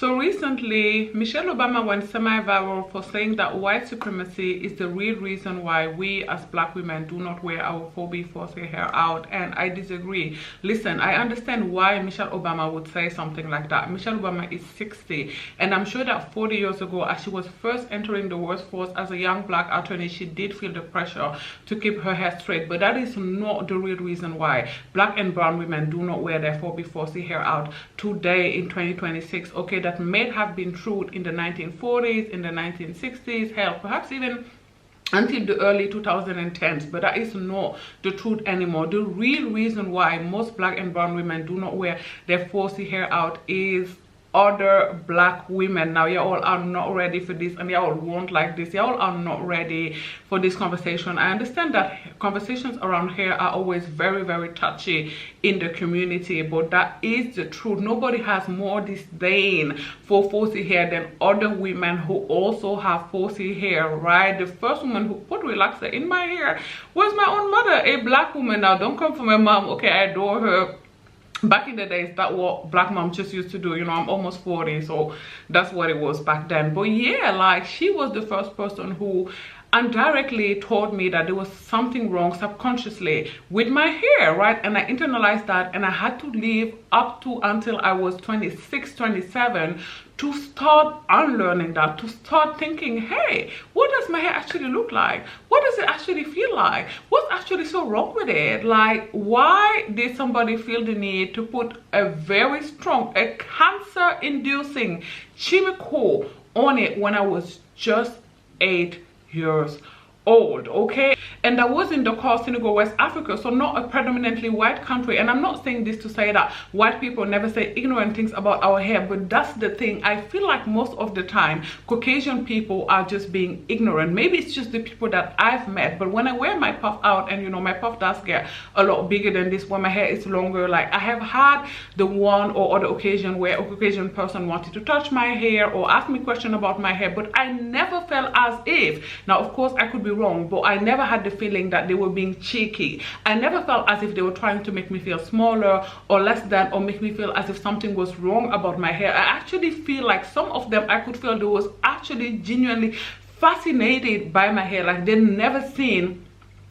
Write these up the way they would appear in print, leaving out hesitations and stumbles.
So recently, Michelle Obama went semi-viral for saying that white supremacy is the real reason why we as black women do not wear our 4B4C hair out, and I disagree. Listen, I understand why Michelle Obama would say something like that. Michelle Obama is 60, and I'm sure that 40 years ago, as she was first entering the workforce as a young black attorney, she did feel the pressure to keep her hair straight, but that is not the real reason why black and brown women do not wear their 4B4C hair out today in 2026. Okay, that may have been true in the 1940s, in the 1960s, hell, perhaps even until the early 2010s, but that is not the truth anymore. The real reason why most black and brown women do not wear their 4C hair out is other black women. Now, y'all are not ready for this, and y'all won't like this. Y'all are not ready for this conversation. I understand that conversations around hair are always very, very touchy in the community, but that is the truth. Nobody has more disdain for 4C hair than other women who also have 4C hair, right? The first woman who put relaxer in my hair was my own mother, a black woman. Now, don't come for my mom. Okay, I adore her. Back in the days, that's what black mom just used to do. You know, I'm almost 40, so that's what it was back then. But yeah, like, she was the first person who indirectly told me that there was something wrong subconsciously with my hair, right? And I internalized that, and I had to live up to until I was 26, 27 to start unlearning that, to start thinking, hey, what does my hair actually look like? What does it actually feel like? What's actually so wrong with it? Like, why did somebody feel the need to put a very strong, a cancer-inducing chemical on it when I was just 8 years old? Okay, and that was in Dakar, Senegal, West Africa, so not a predominantly white country. And I'm not saying this to say that white people never say ignorant things about our hair, but that's the thing. I feel like most of the time Caucasian people are just being ignorant. Maybe it's just the people that I've met, but when I wear my puff out, and you know, my puff does get a lot bigger than this when my hair is longer. Like, I have had the one or other occasion where a Caucasian person wanted to touch my hair or ask me a question about my hair, but I never felt as if, now of course I could be wrong, but I never had the feeling that they were being cheeky. I never felt as if they were trying to make me feel smaller or less than, or make me feel as if something was wrong about my hair. I actually feel like some of them, I could feel they was actually genuinely fascinated by my hair. Like, they never seen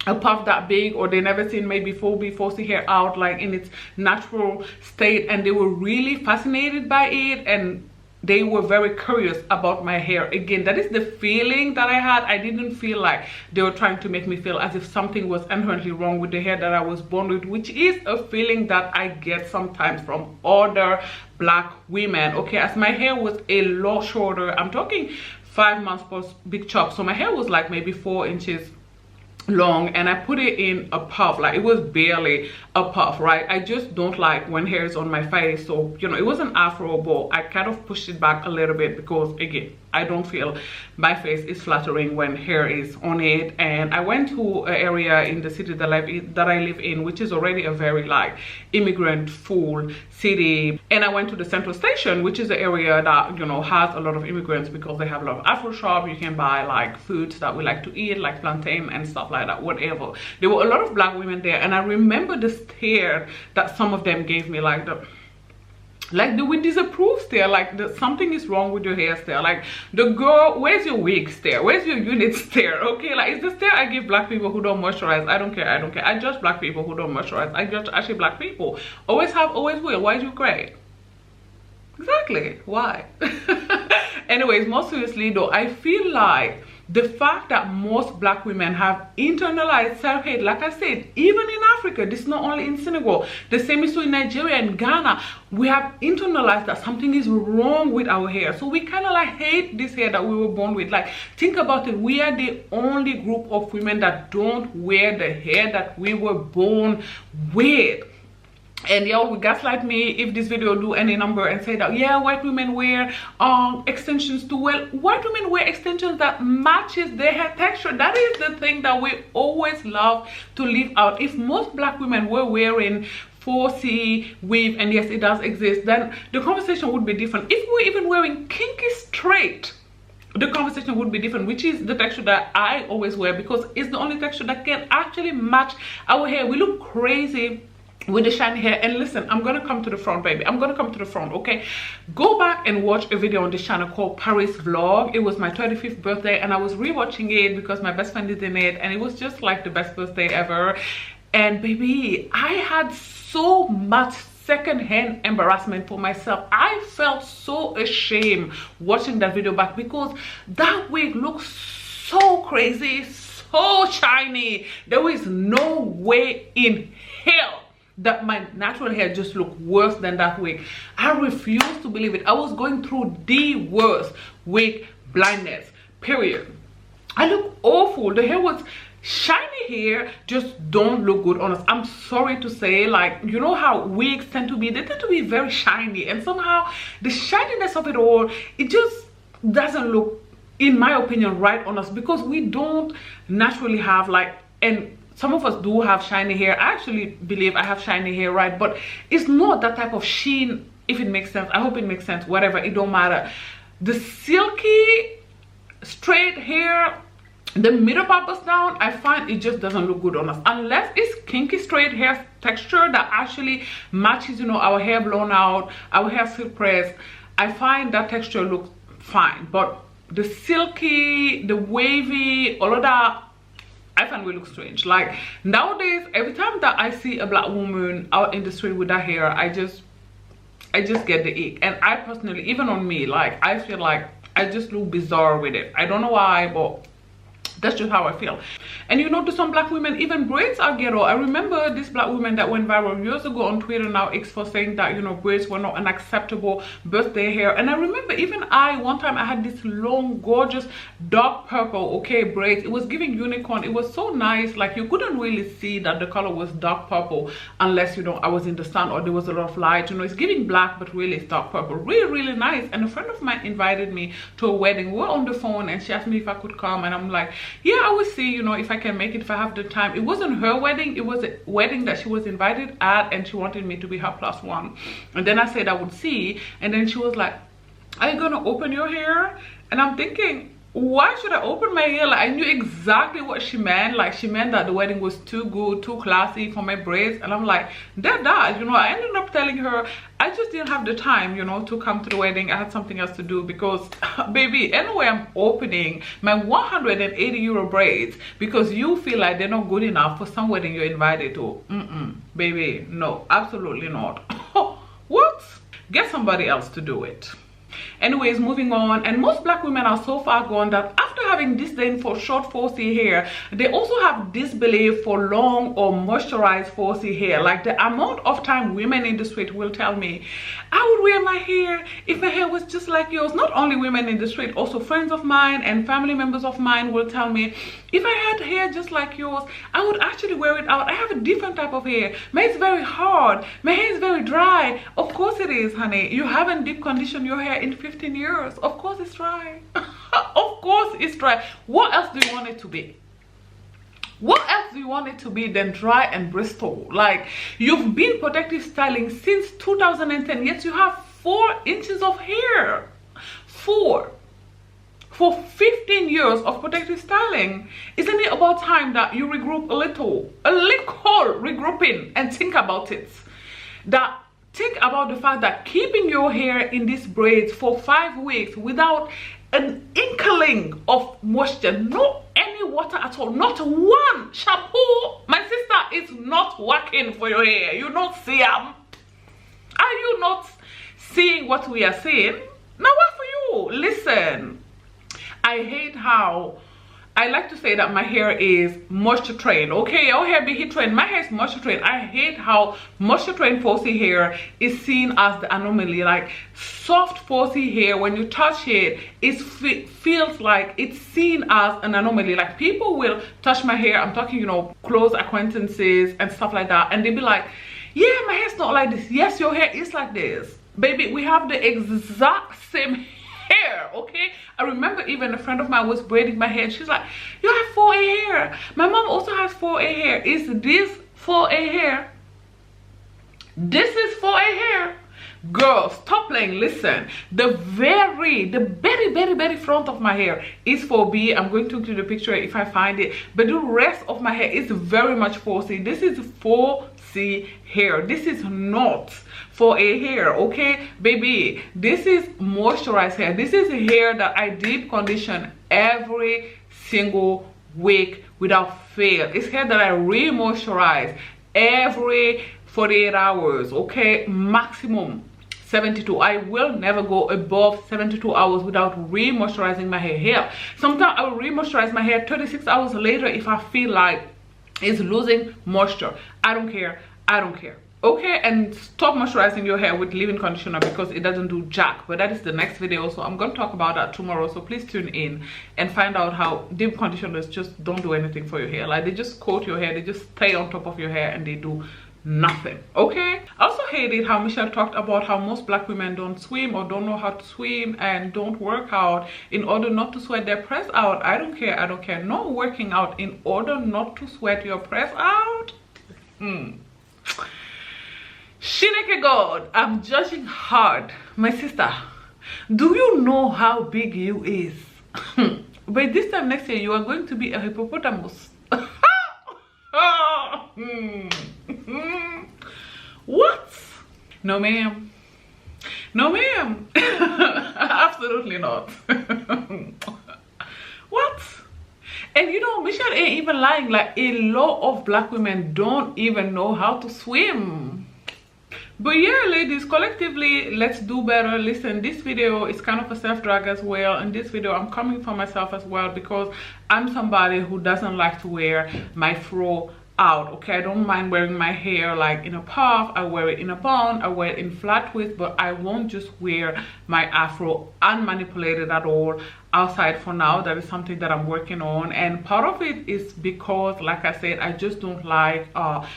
a puff that big, or they never seen maybe 4B4C hair out like in its natural state, and they were really fascinated by it, and they were very curious about my hair. Again, that is the feeling that I had. I didn't feel like they were trying to make me feel as if something was inherently wrong with the hair that I was born with, which is a feeling that I get sometimes from other black women. Okay, as my hair was a lot shorter, I'm talking 5 months post big chop, so my hair was like maybe 4 inches long, and I put it in a puff. Like, it was barely a puff, right? I just don't like when hair is on my face, so you know, it was an afro, but I kind of pushed it back a little bit because, again, I don't feel my face is flattering when hair is on it. And I went to an area in the city that I live in, which is already a very like immigrant full city, and I went to the Central Station, which is an area that, you know, has a lot of immigrants because they have a lot of Afro shop. You can buy like foods that we like to eat, like plantain and stuff like that, whatever. There were a lot of black women there, and I remember the stare that some of them gave me, like the with disapprove stare, like something is wrong with your hair stare, like the girl, where's your wig stare, where's your unit stare. Okay, like, it's the stare I give black people who don't moisturize. I don't care, I don't care. I judge black people who don't moisturize. I judge actually black people. Always have, always will. Why is you gray? Exactly, why? Anyways, more seriously though, I feel like the fact that most black women have internalized self-hate, like I said, even in Africa, this is not only in Senegal, the same is true in Nigeria and Ghana, we have internalized that something is wrong with our hair. So we kind of like hate this hair that we were born with. Like, think about it, we are the only group of women that don't wear the hair that we were born with. And y'all will gaslight me if this video do any number and say that, yeah, white women wear extensions too. Well, white women wear extensions that matches their hair texture. That is the thing that we always love to leave out. If most black women were wearing 4C weave, and yes, it does exist, then the conversation would be different. If we're even wearing kinky straight, the conversation would be different, which is the texture that I always wear because it's the only texture that can actually match our hair. We look crazy with the shiny hair. And listen, I'm gonna come to the front, baby. I'm gonna come to the front, okay? Go back and watch a video on this channel called Paris Vlog. It was my 35th birthday, and I was rewatching it because my best friend is in it, and it was just like the best birthday ever. And baby, I had so much secondhand embarrassment for myself. I felt so ashamed watching that video back because that wig looks so crazy, so shiny. There is no way in hell that my natural hair just looked worse than that wig. I refuse to believe it. I was going through the worst wig blindness, period. I look awful. The hair was shiny. Hair just don't look good on us. I'm sorry to say, like, you know how wigs tend to be, they tend to be very shiny, and somehow the shininess of it all, it just doesn't look, in my opinion, right on us, because we don't naturally have, like, and some of us do have shiny hair. I actually believe I have shiny hair, right? But it's not that type of sheen, if it makes sense. I hope it makes sense. Whatever, it don't matter. The silky straight hair, the middle part goes down, I find it just doesn't look good on us, unless it's kinky straight hair texture that actually matches, you know, our hair blown out, our hair silk pressed. I find that texture looks fine, but the silky, the wavy, all of that, I find we look strange. Like nowadays, every time that I see a black woman out in the street with that hair, I just get the ick. And I personally, even on me, like I feel like I just look bizarre with it. I don't know why, but that's just how I feel. And you know, to some black women, even braids are ghetto. I remember this black woman that went viral years ago on Twitter, now X, for saying that, you know, braids were not an acceptable birthday hair. And I remember even one time I had this long, gorgeous, dark purple, okay, braids. It was giving unicorn. It was so nice. Like you couldn't really see that the color was dark purple unless, you know, I was in the sun or there was a lot of light. You know, it's giving black, but really it's dark purple. Really, really nice. And a friend of mine invited me to a wedding. We were on the phone and she asked me if I could come, and I'm like, yeah, I will see, you know, if I can make it, if I have the time. It wasn't her wedding, it was a wedding that she was invited at, and she wanted me to be her +1. And then I said I would see, and then she was like, are you gonna open your hair? And I'm thinking, why should I open my hair? Like, I knew exactly what she meant. Like, she meant that the wedding was too good, too classy for my braids. And I'm like, that, you know, I ended up telling her I just didn't have the time, you know, to come to the wedding. I had something else to do because, baby, anyway, I'm opening my 180 euro braids because you feel like they're not good enough for some wedding you're invited to. Baby, no, absolutely not. What? Get somebody else to do it. Anyways, moving on. And most black women are so far gone that after having disdain for short 4C hair, they also have disbelief for long or moisturized 4C hair. Like the amount of time women in the street will tell me, I would wear my hair if my hair was just like yours. Not only women in the street, also friends of mine and family members of mine will tell me, if I had hair just like yours, I would actually wear it out. I have a different type of hair. My hair is very hard. My hair is very dry. Of course it is, honey. You haven't deep conditioned your hair in 15 years. Of course it's dry. Of course it's dry. What else do you want it to be? What else do you want it to be than dry and bristle? Like, you've been protective styling since 2010, yet you have 4 inches of hair. 4. For 15 years of protective styling. Isn't it about time that you regroup a little regrouping, and think about it? Think about the fact that keeping your hair in these braids for 5 weeks without an inkling of moisture, no any water at all, not one shampoo, my sister, is not working for your hair. You don't see them. Are you not seeing what we are seeing? Now what for you? Listen, I hate how I like to say that my hair is moisture trained. Okay, your hair be heat trained. My hair is moisture trained. I hate how moisture trained 4C hair is seen as the anomaly. Like soft 4C hair, when you touch it, it feels like it's seen as an anomaly. Like people will touch my hair. I'm talking, you know, close acquaintances and stuff like that, and they be like, yeah, my hair's not like this. Yes, your hair is like this, baby. We have the exact same hair, okay? I remember even a friend of mine was braiding my hair. She's like, you have 4A hair. My mom also has 4A hair. Is this 4A hair? This is 4A hair. Girl, stop playing. Listen, the very front of my hair is 4B. I'm going to include the picture if I find it, but the rest of my hair is very much 4C. This is 4C messy hair. This is not for a hair, okay baby. This is moisturized hair. This is a hair that I deep condition every single week without fail. It's hair that I re-moisturize every 48 hours, okay, maximum 72. I will never go above 72 hours without re-moisturizing my hair. Sometimes I will re-moisturize my hair 36 hours later if I feel like it's losing moisture. I don't care. I don't care. Okay, and stop moisturizing your hair with leave-in conditioner because it doesn't do jack. But that is the next video, so I'm going to talk about that tomorrow. So please tune in and find out how deep conditioners just don't do anything for your hair. Like, they just coat your hair, they just stay on top of your hair, and they do nothing. Okay, I also hated how Michelle talked about how most black women don't swim or don't know how to swim and don't work out in order not to sweat their press out. I don't care. I don't care. No working out in order not to sweat your press out. Shineke God, I'm judging hard. My sister, do you know how big you is? By this time next year, you are going to be a hippopotamus. What? No ma'am. No ma'am. Absolutely not. What? And you know, Michelle ain't even lying. Like, a lot of black women don't even know how to swim. But yeah, ladies, collectively, let's do better. Listen, this video is kind of a self-drag as well. In this video, I'm coming for myself as well because I'm somebody who doesn't like to wear my fro out. Okay, I don't mind wearing my hair like in a puff. I wear it in a bun, I wear it in flat twist, but I won't just wear my afro unmanipulated at all outside for now. That is something that I'm working on, and part of it is because, like I said, I just don't like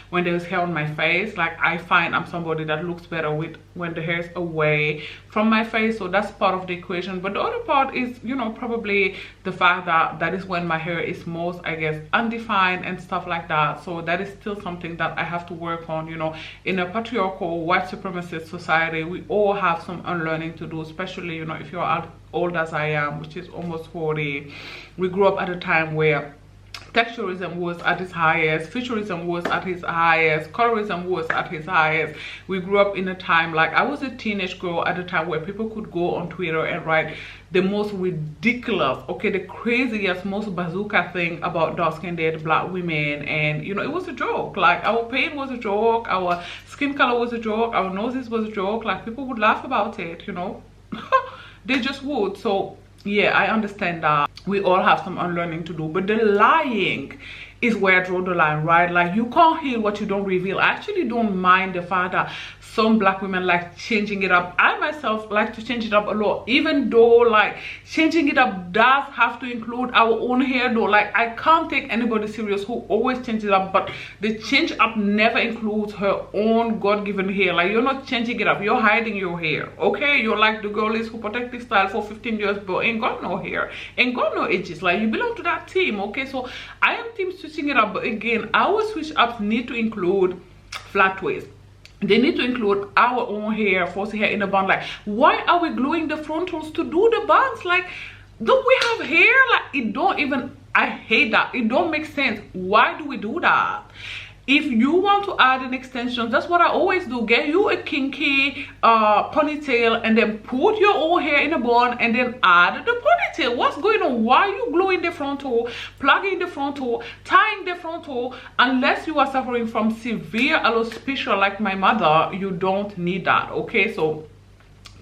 when there's hair on my face. Like, I find I'm somebody that looks better with when the hair is away from my face, so that's part of the equation. But the other part is, you know, probably the fact that that is when my hair is most, I guess, undefined and stuff like that. So that is still something that I have to work on. You know, in a patriarchal white supremacist society, we all have some unlearning to do, especially, you know, if you're as old as I am, which is almost 40. We grew up at a time where texturism was at its highest, futurism was at its highest, colorism was at its highest. We grew up in a time, like, I was a teenage girl at a time where people could go on Twitter and write the most ridiculous, okay, the craziest, most bazooka thing about dark-skinned black women, and you know, it was a joke. Like, our pain was a joke, our skin color was a joke, our noses was a joke. Like, people would laugh about it, you know. They just would. So yeah, I understand that we all have some unlearning to do, but the lying is where I draw the line, right? Like, you can't heal what you don't reveal. I actually don't mind the fact that some black women like changing it up. I myself like to change it up a lot, even though, like, changing it up does have to include our own hair though. Like, I can't take anybody serious who always changes it up, but the change up never includes her own God-given hair. Like, you're not changing it up, you're hiding your hair, okay? You're like the girlies who protective style for 15 years but ain't got no hair, ain't got no edges. Like, you belong to that team, okay? So I am team switching it up, but again, our switch ups need to include flat twist. They need to include our own hair, falsy hair in a bun. Like, why are we gluing the frontals to do the buns? Like, don't we have hair? Like, it don't even, I hate that. It don't make sense. Why do we do that? If you want to add an extension, that's what I always do. Get you a kinky ponytail and then put your own hair in a bun and then add the ponytail. What's going on? Why are you gluing the frontal, plugging the frontal, tying the frontal? Unless you are suffering from severe alopecia like my mother, you don't need that, okay? So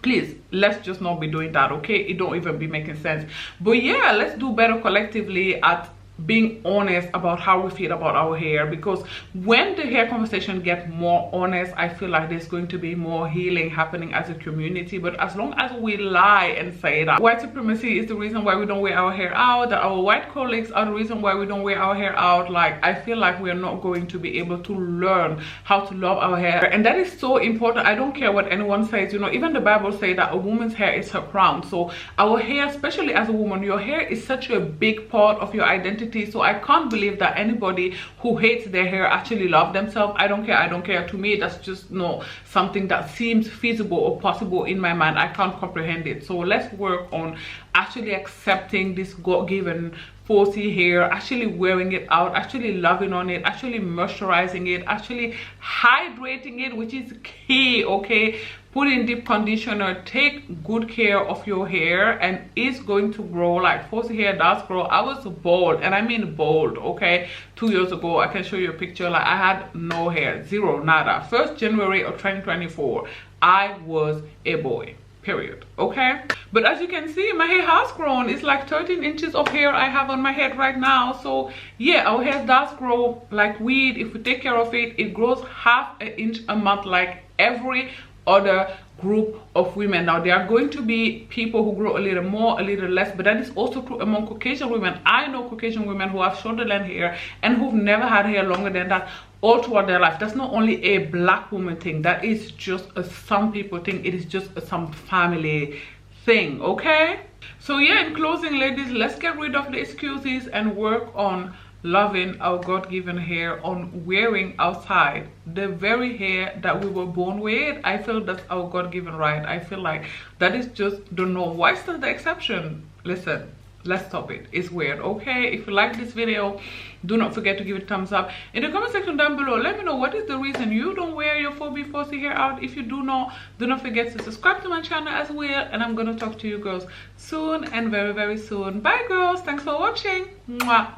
please, let's just not be doing that, okay? It don't even be making sense. But yeah, let's do better collectively at being honest about how we feel about our hair, because when the hair conversation gets more honest, I feel like there's going to be more healing happening as a community. But as long as we lie and say that white supremacy is the reason why we don't wear our hair out, that our white colleagues are the reason why we don't wear our hair out, like, I feel like we're not going to be able to learn how to love our hair. And that is so important. I don't care what anyone says, you know, even the Bible says that a woman's hair is her crown. So our hair, especially as a woman, your hair is such a big part of your identity. identity. So I can't believe that anybody who hates their hair actually love themselves. I don't care. To me, that's just no something that seems feasible or possible in my mind. I can't comprehend it. So let's work on actually accepting this God-given 4C hair, actually wearing it out, actually loving on it, actually moisturizing it, actually hydrating it, which is key. Okay, put in deep conditioner, take good care of your hair, and it's going to grow. Like 4C hair does grow. I was bald, and I mean bald, okay, 2 years ago. I can show you a picture. Like I had no hair, zero, nada. 1st January of 2024, I was a boy, period. Okay, but as you can see, my hair has grown. It's like 13 inches of hair I have on my head right now. So yeah, our hair does grow like weed. If we take care of it, it grows half an inch a month, like every other group of women. Now there are going to be people who grow a little more, a little less, but that is also true among Caucasian women. I know Caucasian women who have shoulder length hair and who've never had hair longer than that all throughout their life. That's not only a black woman thing, that is just a some people thing. It is just a some family thing. Okay, so yeah, in closing, ladies, let's get rid of the excuses and work on loving our God-given hair, on wearing outside the very hair that we were born with. I feel that's our God-given right. I feel like that is just the norm. Why is that the exception? Listen, let's stop it. It's weird. Okay, if you like this video, do not forget to give it a thumbs up. In the comment section down below, let me know what is the reason you don't wear your 4B 4C hair out. If you do not forget to subscribe to my channel as well, and I'm gonna talk to you girls soon, and very soon. Bye girls, thanks for watching. Mwah.